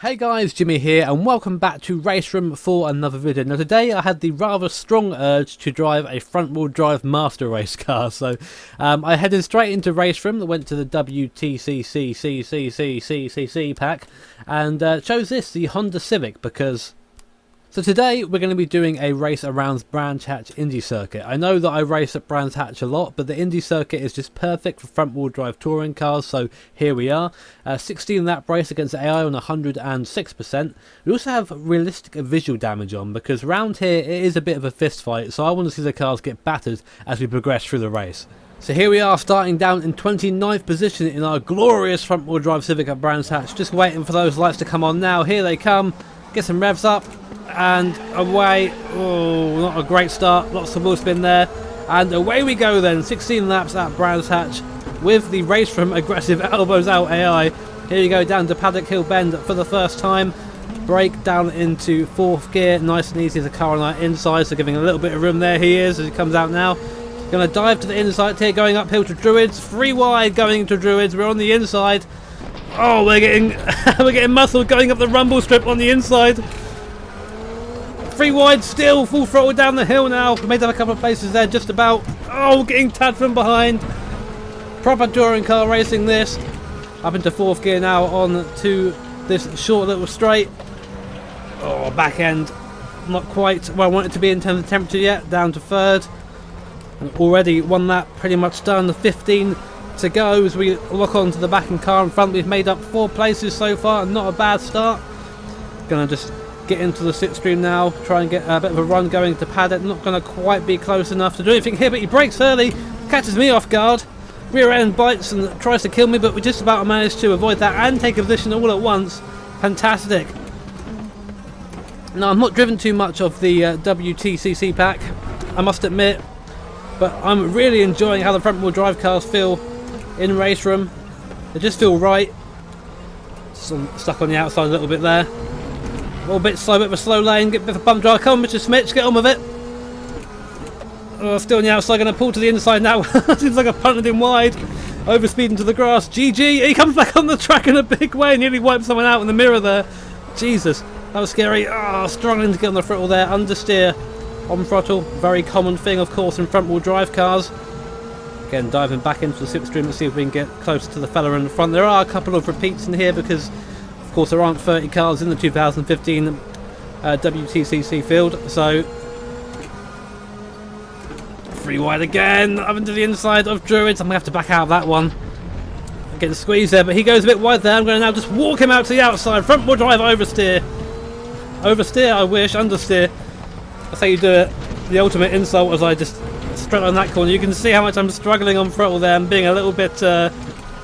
Hey guys, Jimmy here and welcome back to RaceRoom for another video. Now today I had the rather strong urge to drive a front wheel drive master race car, so I headed straight into RaceRoom, went to the WTCC pack and chose this, the Honda Civic, because... So today we're going to be doing a race around Brands Hatch Indy Circuit. I know that I race at Brands Hatch a lot, but the Indy Circuit is just perfect for front wheel drive touring cars, so here we are. 16 lap race against the AI on 106%. We also have realistic visual damage on, because around here it is a bit of a fist fight, so I want to see the cars get battered as we progress through the race. So here we are, starting down in 29th position in our glorious front wheel drive Civic at Brands Hatch, just waiting for those lights to come on now. Here they come, get some revs up. And away. Oh, not a great start, lots of wheel spin there, and away we go then. 16 laps at Brands Hatch with the RaceRoom aggressive elbows out AI. Here you go down to Paddock Hill Bend for the first time, brake down into 4th gear, nice and easy as a car on our inside, so giving a little bit of room there. He is as he comes out now, gonna dive to the inside here, going uphill to Druids, 3 wide going to Druids. We're on the inside. Oh, we're getting we're getting muscle going up the rumble strip on the inside. 3 wide still, full throttle down the hill now. Made up a couple of places there just about. Oh, getting tagged from behind. Proper touring car racing this. Up into 4th gear now on to this short little straight. Oh, back end. Not quite where I want it to be in terms of temperature yet. Down to 3rd. And already 1 lap pretty much done. The 15 to go as we lock onto the back and car in front. We've made up 4 places so far and not a bad start. Gonna just get into the slipstream now, try and get a bit of a run going to Paddock. Not going to quite be close enough to do anything here, but he brakes early, catches me off guard, rear end bites and tries to kill me, but we just about managed to avoid that and take a position all at once. Fantastic. Now, I'm not driven too much of the WTCC pack, I must admit, but I'm really enjoying how the front wheel drive cars feel in RaceRoom. They just feel right. Stuck on the outside a little bit there. A little bit slow, bit of a slow lane, get a bit of a bump drive. Come on, Mr. Smitch, get on with it. Oh, still on the outside, going to pull to the inside now. Seems like I punted him wide. Overspeeding to the grass. GG, he comes back on the track in a big way. Nearly wiped someone out in the mirror there. Jesus, that was scary. Oh, struggling to get on the throttle there. Understeer on throttle. Very common thing, of course, in front wheel drive cars. Again, diving back into the slipstream to see if we can get closer to the fella in the front. There are a couple of repeats in here because... of course, there aren't 30 cars in the 2015 WTCC field, so 3 wide again, up into the inside of Druids. I'm going to have to back out of that one. I'm getting squeezed there, but he goes a bit wide there. I'm going to now just walk him out to the outside. Front wheel drive oversteer. Oversteer, I wish. Understeer. That's how you do it. The ultimate insult as I just straight on that corner. You can see how much I'm struggling on throttle there. I'm being a little bit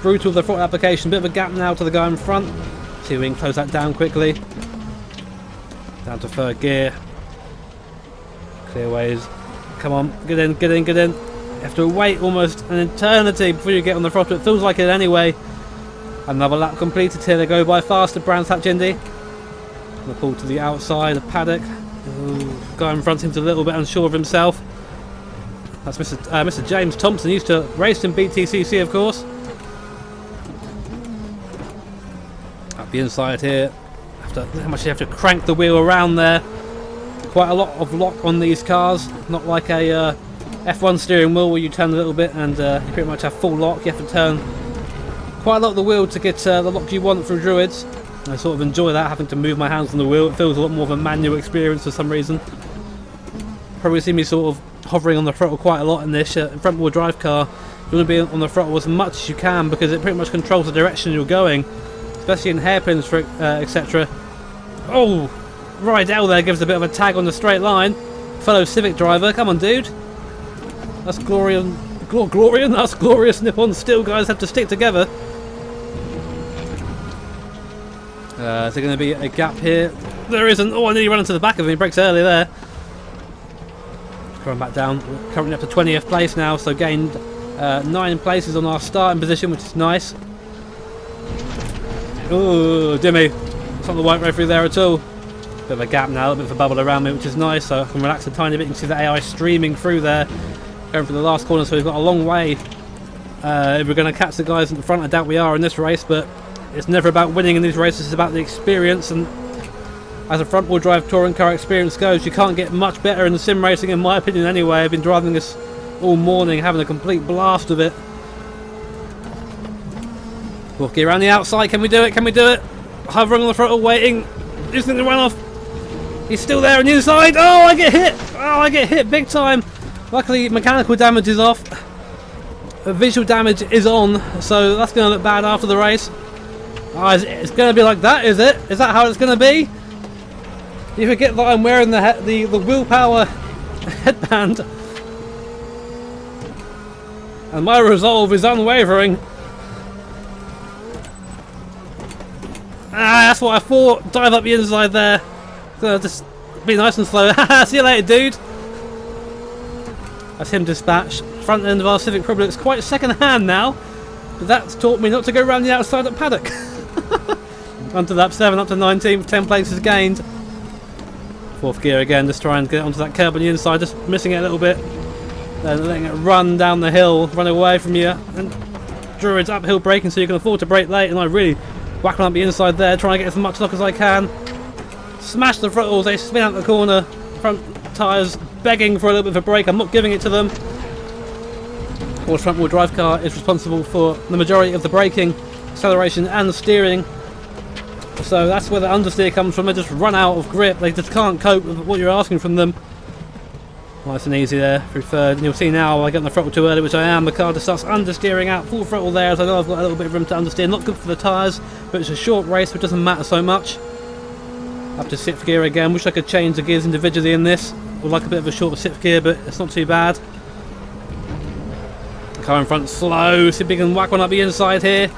brutal with the throttle application. Bit of a gap now to the guy in front. See if we can close that down quickly. Down to 3rd gear. Clear ways. Come on, get in, get in, get in. You have to wait almost an eternity before you get on the throttle. It feels like it anyway. Another lap completed here. They go by fast at Brands Hatch Indy. Gonna pull to the outside of Paddock. Ooh, guy in front seems a little bit unsure of himself. That's Mr. James Thompson. Used to race in BTCC, of course. The inside here, how much you have to crank the wheel around there. Quite a lot of lock on these cars, not like a F1 steering wheel where you turn a little bit and you pretty much have full lock. You have to turn quite a lot of the wheel to get the lock you want through Druids. I sort of enjoy that, having to move my hands on the wheel. It feels a lot more of a manual experience for some reason. Probably see me sort of hovering on the throttle quite a lot in this front wheel drive car. You want to be on the throttle as much as you can because it pretty much controls the direction you're going. Especially in hairpins, for etc. Oh, Rydell there gives a bit of a tag on the straight line. Fellow Civic driver, come on, dude. That's Glorian. That's glorious Nippon. Still, guys have to stick together. Is there going to be a gap here? There isn't. Oh, I nearly ran into the back of him. He brakes early there. Coming back down. We're currently up to 20th place now, so gained 9 places on our starting position, which is nice. Ooh, Jimmy. It's not the white referee there at all. Bit of a gap now, a bit of a bubble around me, which is nice, so I can relax a tiny bit. You can see the AI streaming through there, going for the last corner, so we've got a long way. If we're going to catch the guys in the front, I doubt we are in this race, but it's never about winning in these races, it's about the experience, and as a front wheel drive touring car experience goes, you can't get much better in the sim racing, in my opinion anyway. I've been driving this all morning, having a complete blast of it. Fourth gear around the outside, can we do it, can we do it? Hovering on the throttle, waiting, just going to run off. He's still there on the inside. Oh, I get hit! Oh, I get hit big time. Luckily, mechanical damage is off. Visual damage is on, so that's going to look bad after the race. Oh, it's going to be like that, is it? Is that how it's going to be? You forget that I'm wearing the willpower headband. And my resolve is unwavering. Ah, that's what I thought. Dive up the inside there. Gonna just be nice and slow. See you later, dude. That's him dispatched. Front end of our Civic probably looks quite second hand now, but that's taught me not to go around the outside at paddock. Onto lap 7, up to 19, 10 places gained. Fourth gear again, just trying to get onto that curb on the inside, just missing it a little bit. Then letting it run down the hill, run away from you. And Druid's uphill braking so you can afford to brake late, and I really whack on up the inside there, trying to get as much luck as I can. Smash the throttles, they spin out the corner. Front tyres begging for a little bit of a break, I'm not giving it to them. Of course, front wheel drive car is responsible for the majority of the braking, acceleration and the steering. So that's where the understeer comes from. They just run out of grip, they just can't cope with what you're asking from them. Nice and easy there through third, and you'll see now I get on the throttle too early, which I am. The car just starts understeering out, full throttle there, so I know I've got a little bit of room to understeer. Not good for the tyres, but it's a short race, so it doesn't matter so much. Up to 6th gear again, wish I could change the gears individually in this. Would like a bit of a shorter 6th gear, but it's not too bad. The car in front slow, see if we can whack one up the inside here.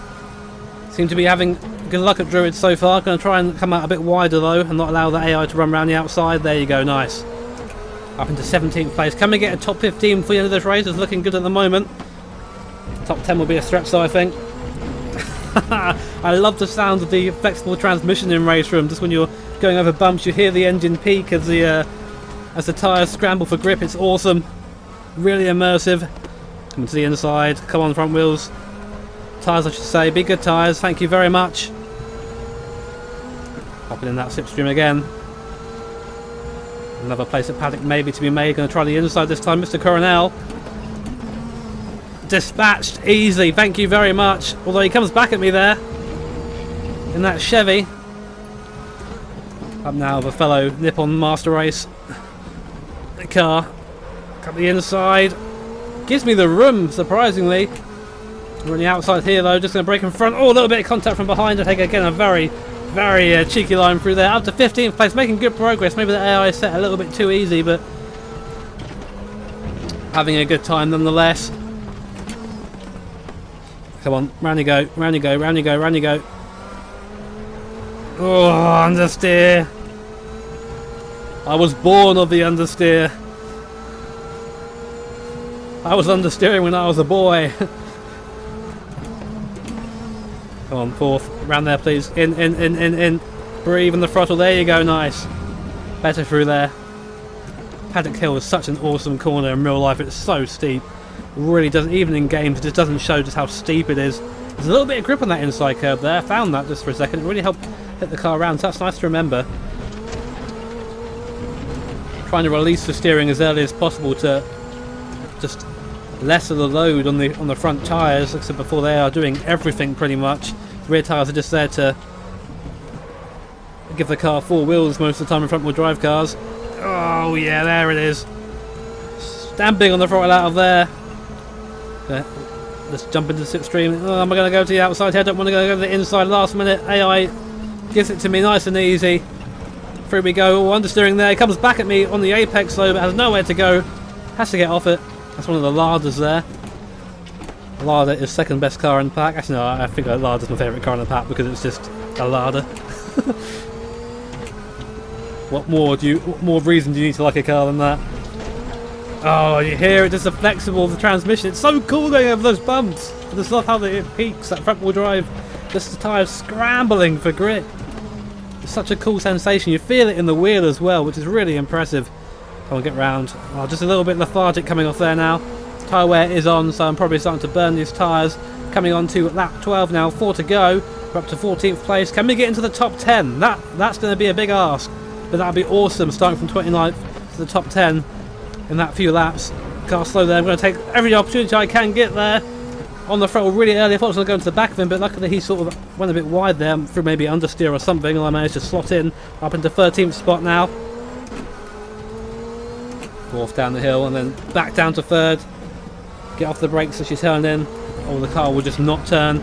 Seem to be having good luck at Druid so far. Going to try and come out a bit wider though, and not allow the AI to run around the outside. There you go, nice. Up into 17th place. Can we get a top 15 before the end of this race? It's looking good at the moment. Top 10 will be a stretch though, I think. I love the sound of the flexible transmission in RaceRoom. Just when you're going over bumps, you hear the engine peak as the tyres scramble for grip. It's awesome. Really immersive. Coming to the inside. Come on, front wheels. Tyres, I should say. Be good tyres. Thank you very much. Hopping in that slipstream again. Another place at paddock maybe to be made. Going to try the inside this time. Mr. Coronel. Dispatched easily. Thank you very much. Although he comes back at me there. In that Chevy. Up now with a fellow Nippon Master Race car. Come the inside. Gives me the room, surprisingly. We're on the outside here though. Just going to break in front. Oh, a little bit of contact from behind. I take again a very cheeky line through there. Up to 15th place, making good progress. Maybe the AI set a little bit too easy, but having a good time nonetheless. Come on, round you go, round you go, round you go, round you go. Oh, understeer. I was born of the understeer. I was understeering when I was a boy. Come on, fourth. Round there, please. In. Breathe in the throttle. There you go, nice. Better through there. Paddock Hill is such an awesome corner in real life. It's so steep. Really doesn't, even in games, it just doesn't show just how steep it is. There's a little bit of grip on that inside curb there. I found that just for a second. It really helped hit the car around, so that's nice to remember. Trying to release the steering as early as possible to just lessen the load on the front tyres, except before they are doing everything pretty much. The rear tyres are just there to give the car four wheels most of the time in front wheel drive cars. Oh yeah, there it is. Stamping on the throttle out of there. Okay, let's jump into the slipstream. Oh, am I going to go to the outside here? I don't want to go to the inside last minute. AI gives it to me nice and easy. Through we go. Oh, understeering there. He comes back at me on the apex though, but has nowhere to go. Has to get off it. That's one of the Larders there. Larder is second best car in the pack. Actually no, I think Larder's my favourite car in the pack because it's just a Larder. What more reason do you need to like a car than that? Oh, you hear it, just the flexible, the transmission. It's so cool going over those bumps. I just love how it peaks, that front wheel drive. Just the tyres scrambling for grip. It's such a cool sensation. You feel it in the wheel as well, which is really impressive. Come on, get round. Oh, just a little bit lethargic coming off there now. Tyre wear is on, so I'm probably starting to burn these tyres. Coming on to lap 12 now, 4 to go. We're up to 14th place. Can we get into the top 10? That's going to be a big ask, but that'd be awesome, starting from 29th to the top 10 in that few laps. Car slow there. I'm going to take every opportunity I can get there. On the throttle really early. I thought I was going to go into the back of him, but luckily he sort of went a bit wide there through maybe understeer or something, and I managed to slot in up into 13th spot now. 4th down the hill, and then back down to 3rd. Get off the brakes as she turned in. Oh, the car will just not turn.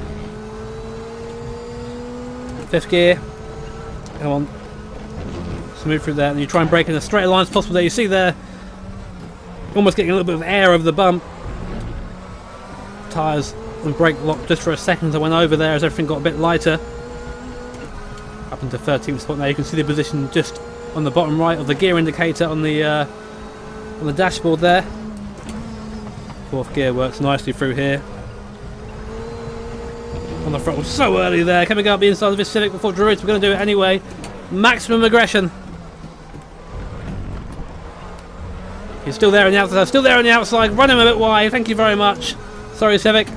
5th gear. Come on. Smooth through there, and you try and brake in as straight a line as possible there. You see there, almost getting a little bit of air over the bump. Tyres and brake locked just for a second as I went over there as everything got a bit lighter. Up into 13th spot now. You can see the position just on the bottom right of the gear indicator on the dashboard there. 4th gear works nicely through here. On the throttle so early there. Can we go up the inside of this Civic before Druids? We're going to do it anyway. Maximum aggression. He's still there on the outside. Still there on the outside. Run him a bit wide. Thank you very much. Sorry, Civic.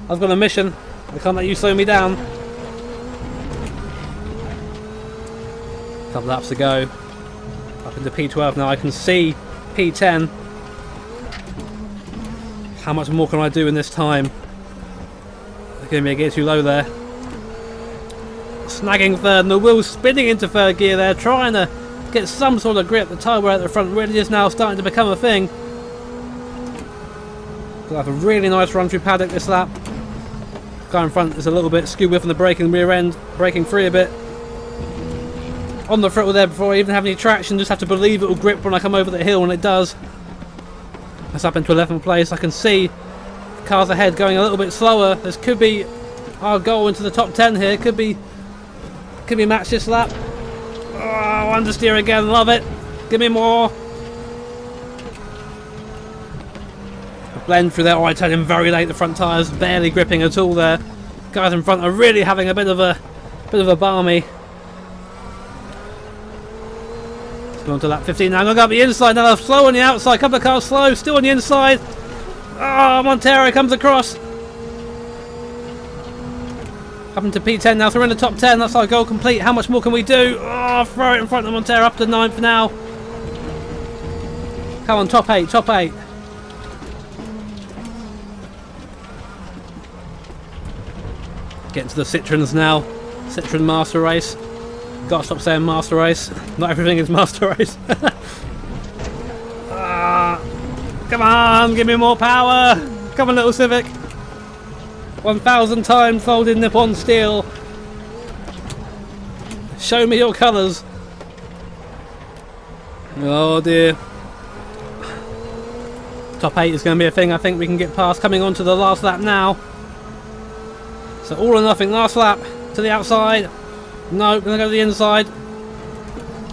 I've got a mission. I can't let you slow me down. Couple laps to go. Up into P12 now. I can see P10. How much more can I do in this time? They're going to be a gear too low there. Snagging 3rd, and the wheel's spinning into 3rd gear there, trying to get some sort of grip. The tyre wear at the front really is now starting to become a thing. We'll have a really nice run through paddock this lap. The guy in front is a little bit skew with on the braking rear end, breaking free a bit. On the throttle there before I even have any traction, just have to believe it will grip when I come over the hill, and it does. That's up into 11th place. I can see cars ahead going a little bit slower. This could be our goal into the top 10 here. Could be matched this lap. Oh, understeer again, love it. Give me more. Blend through there. Oh, I tell him very late. The front tyres barely gripping at all there. Guys in front are really having a bit of a balmy. Let's go on to lap 15 now. I'm going to go up the inside now. Slow on the outside. Couple of cars slow. Still on the inside. Oh, Montero comes across. Up into P10 now. So we're in the top 10. That's our goal complete. How much more can we do? Oh, throw it in front of Montero. Up to 9th now. Come on, top 8. Top 8. Getting to the Citroens now. Citroen Master Race. Gotta stop saying Master Race. Not everything is Master Race. Come on, give me more power. Come on, little Civic. 1,000 times folded Nippon steel. Show me your colours. Oh dear. Top 8 is going to be a thing I think we can get past. Coming on to the last lap now. So all or nothing, last lap to the outside. No, gonna go to the inside.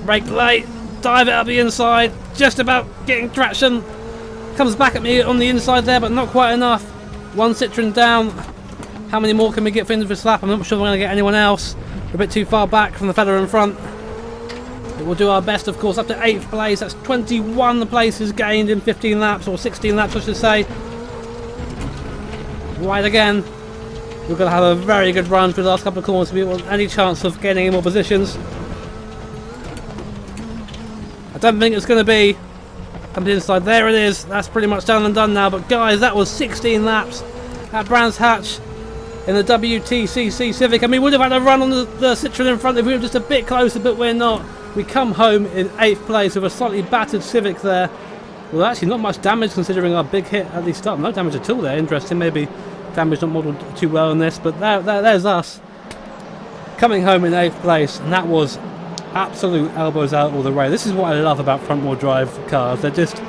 Brake late, dive it up the inside. Just about getting traction. Comes back at me on the inside there, but not quite enough. One Citroen down. How many more can we get for the end of this lap? I'm not sure we're going to get anyone else. We're a bit too far back from the fella in front. But we'll do our best, of course, up to 8th place. That's 21 places gained in 15 laps, or 16 laps I should say. Wide again. We're going to have a very good run for the last couple of corners to be able any chance of getting any more positions. I don't think it's going to be. Comes inside, there it is. That's pretty much done and done now. But guys, that was 16 laps at Brands Hatch in the WTCC Civic. And we would have had a run on the Citroen in front if we were just a bit closer, but we're not. We come home in 8th place with a slightly battered Civic there. Well, actually not much damage considering our big hit at the start. No damage at all there. Interesting, maybe damage not modelled too well in this, but there's us coming home in 8th place, and that was absolute elbows out all the way. This is what I love about front wheel drive cars. They just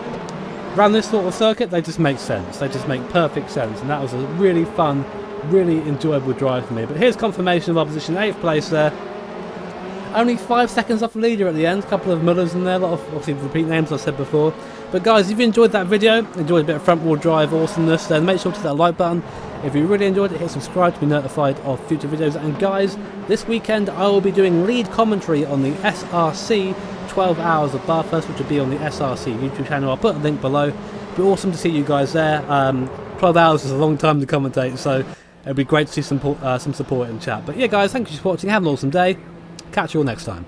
run this sort of circuit, they just make sense. They just make perfect sense, and that was a really fun, really enjoyable drive for me. But here's confirmation of our position, 8th place there. Only 5 seconds off the leader at the end. A couple of Mullers in there, a lot of obviously repeat names I said before. But guys, if you enjoyed that video, enjoyed a bit of front wheel drive awesomeness, then make sure to hit that like button. If you really enjoyed it, hit subscribe to be notified of future videos. And guys, this weekend I will be doing lead commentary on the SRC 12 Hours of Bathurst, which will be on the SRC YouTube channel. I'll put a link below. It'll be awesome to see you guys there. 12 hours is a long time to commentate, so It'd be great to see some support in chat. But yeah, guys, thank you for watching. Have an awesome day. Catch you all next time.